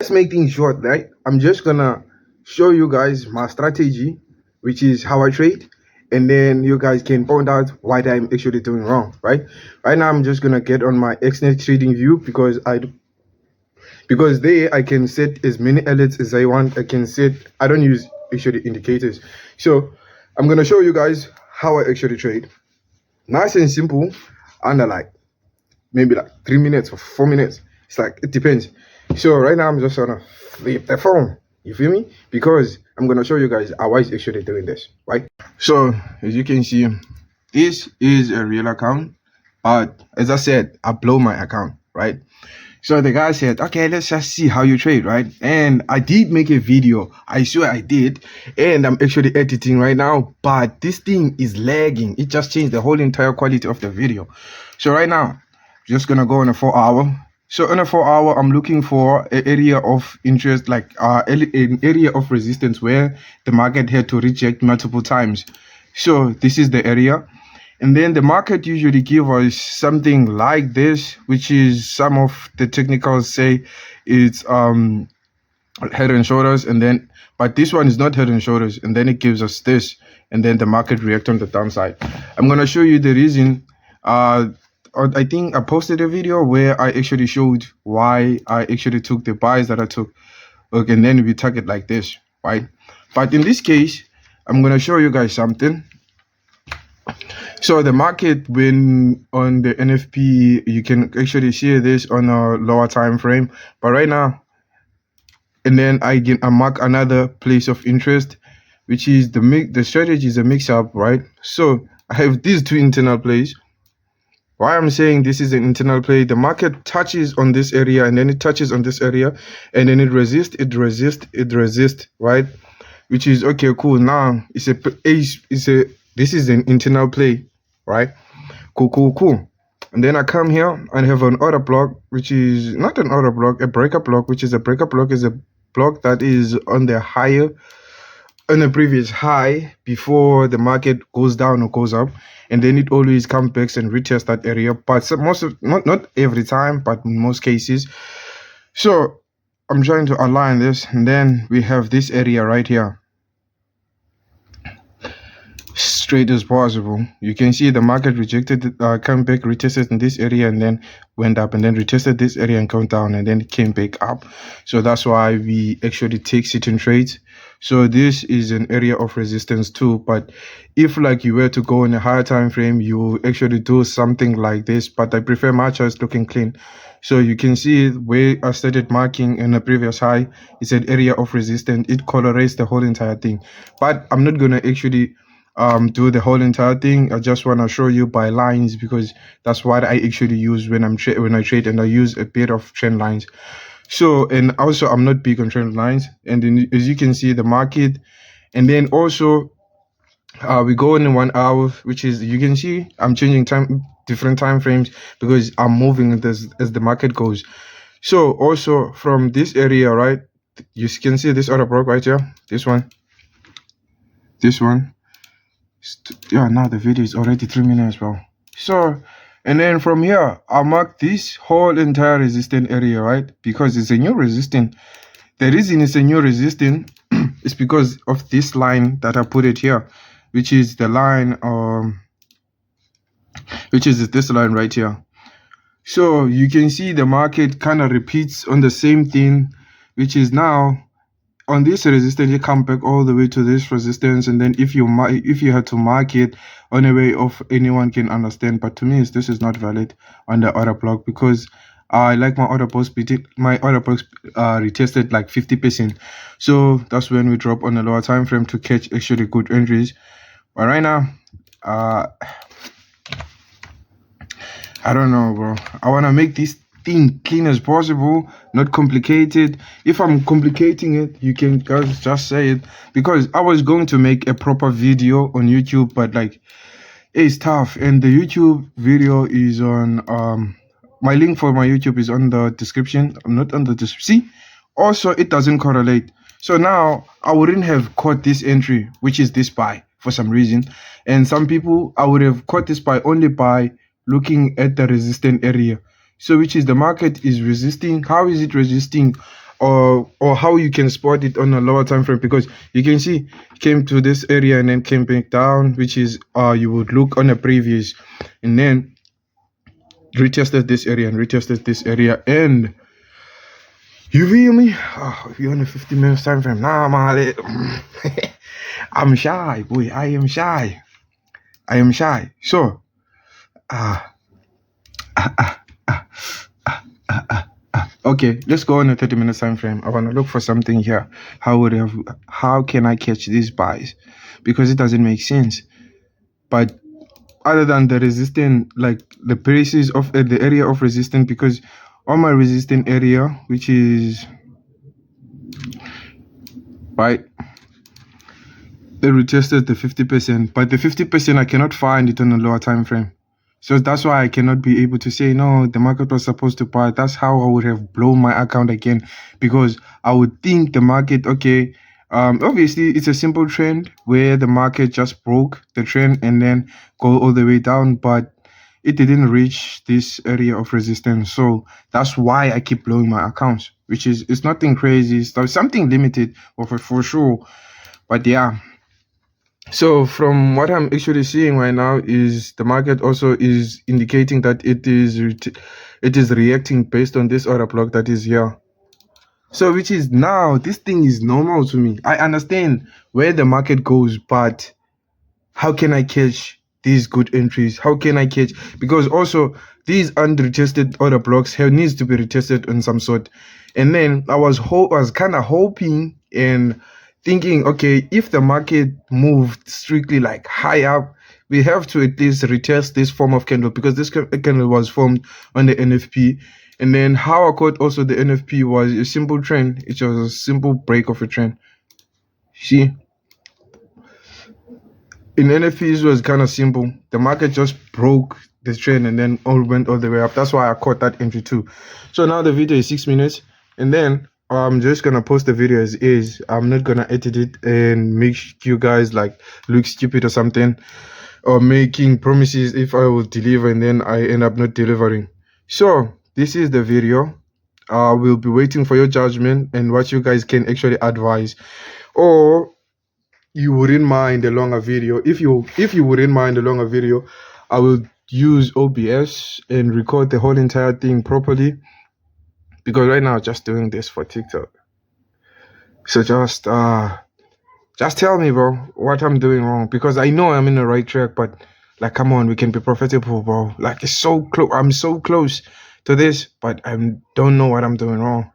Let's make things short, right? I'm just gonna show you guys my strategy, which is how I trade, and then you guys can point out what I'm actually doing wrong, right? Right now, I'm just gonna get on my XNet trading view because there I can set as many alerts as I want. I don't use actually indicators. So I'm gonna show you guys how I actually trade. Nice and simple, under like maybe like 3 minutes or 4 minutes. It's like it depends. So right now I'm just gonna flip the phone. You feel me? Because I'm gonna show you guys how I actually doing this, right? So as you can see, this is a real account, but as I said, I blow my account, right? So the guy said, okay, let's just see how you trade, right? And I did make a video. I swear I did. And I'm actually editing right now, but this thing is lagging. It just changed the whole entire quality of the video. So right now, just gonna go on a 4 hour. So in a 4 hour, I'm looking for an area of interest, like an area of resistance where the market had to reject multiple times. So this is the area. And then the market usually give us something like this, which is some of the technicals say it's head and shoulders, and then but this one is not head and shoulders, and then it gives us this, and then the market react on the downside. I'm gonna show you the reason. I think I posted a video where I actually showed why I actually took the buys that I took. Okay, and then we target like this, right? But in this case, I'm gonna show you guys something. So the market, when on the NFP, you can actually see this on a lower time frame. But right now, and then I mark another place of interest, which is the strategy is a mix up, right? So I have these two internal plays. Why I'm saying this is an internal play, the market touches on this area, and then it touches on this area, and then it resists, right? Which is okay, cool. Now this is an internal play, right? Cool. And then I come here and have an order block, which is not an order block, a breaker block, which is a breaker block is a block that is on the previous high before the market goes down or goes up, and then it always comes back and retests that area. But not every time, but in most cases. So I'm trying to align this, and then we have this area right here. Straight as possible. You can see the market rejected, come back, retested in this area, and then went up, and then retested this area and come down, and then it came back up. So that's why we actually take certain trades. So this is an area of resistance too. But if like you were to go in a higher time frame, you actually do something like this. But I prefer my charts looking clean. So you can see where I started marking in the previous high. It's an area of resistance. It colorized the whole entire thing. But I'm not gonna actually do the whole entire thing. I just want to show you by lines, because that's what I actually use when I trade, and I use a bit of trend lines. So, and also I'm not big on trend lines, and then as you can see the market, and then also we go in 1 hour, which is, you can see I'm changing different time frames because I'm moving as the market goes. So also from this area, right, you can see this order block right here, this one. Yeah, now the video is already 3 minutes, bro. So, and then from here, I'll mark this whole entire resistance area, right? Because it's a new resistance. The reason it's a new resistance is because of this line that I put it here, which is the line, which is this line right here. So you can see the market kind of repeats on the same thing, which is now on this resistance, you come back all the way to this resistance, and then if you had to mark it on a way of anyone can understand, but to me this is not valid on the order block, because I like my order box retested like 50%. So that's when we drop on a lower time frame to catch actually good entries. But right now, I don't know, bro. I want to make this thing clean as possible, not complicated. If I'm complicating it, you can guys just say it, because I was going to make a proper video on YouTube, but like it's tough, and the YouTube video is on my link for my YouTube is on the description. I'm not on the description. See, also it doesn't correlate. So now I wouldn't have caught this entry, which is this buy for some reason, and some people I would have caught this buy only by looking at the resistance area. So which is the market is resisting. How is it resisting? or how you can spot it on a lower time frame, because you can see it came to this area and then came back down, which is you would look on a previous and then retested this area and retested this area, and you feel me? Oh, if you're on a 50 minutes time frame, nah man, I'm shy, boy. I am shy. So okay, let's go on a 30-minute time frame. I want to look for something here. How can I catch these buys? Because it doesn't make sense. But other than the resistance, like the prices of the area of resistance, because on my resistance area, which is right, they retested the 50%, but the 50% I cannot find it on a lower time frame. So that's why I cannot be able to say, no, the market was supposed to buy. That's how I would have blown my account again, because I would think the market, okay, obviously it's a simple trend where the market just broke the trend and then go all the way down, but it didn't reach this area of resistance. So that's why I keep blowing my accounts, which is, it's nothing crazy. It's something limited for sure. But yeah. So from what I'm actually seeing right now is the market also is indicating that it is reacting based on this order block that is here. So which is now, this thing is normal to me. I understand where the market goes, but how can I catch these good entries? How can I catch, because also these unretested order blocks needs to be retested on some sort. And then I was kind of hoping and thinking, okay, if the market moved strictly like high up, we have to at least retest this form of candle, because this candle was formed on the NFP. And then how I caught also the NFP was a simple trend. It was a simple break of a trend. See, in NFPs was kind of simple. The market just broke the trend and then went all the way up. That's why I caught that entry too. So now the video is 6 minutes, and then I'm just gonna post the video as is. I'm not gonna edit it and make you guys like look stupid or something, or making promises if I will deliver and then I end up not delivering. So this is the video. We'll be waiting for your judgment and what you guys can actually advise, or you wouldn't mind a longer video. If you wouldn't mind a longer video, I will use OBS and record the whole entire thing properly, because right now I'm just doing this for TikTok. So just tell me, bro, what I'm doing wrong, because I know I'm in the right track, but like, come on, we can be profitable, bro. Like, it's so close. I'm so close to this, but I don't know what I'm doing wrong.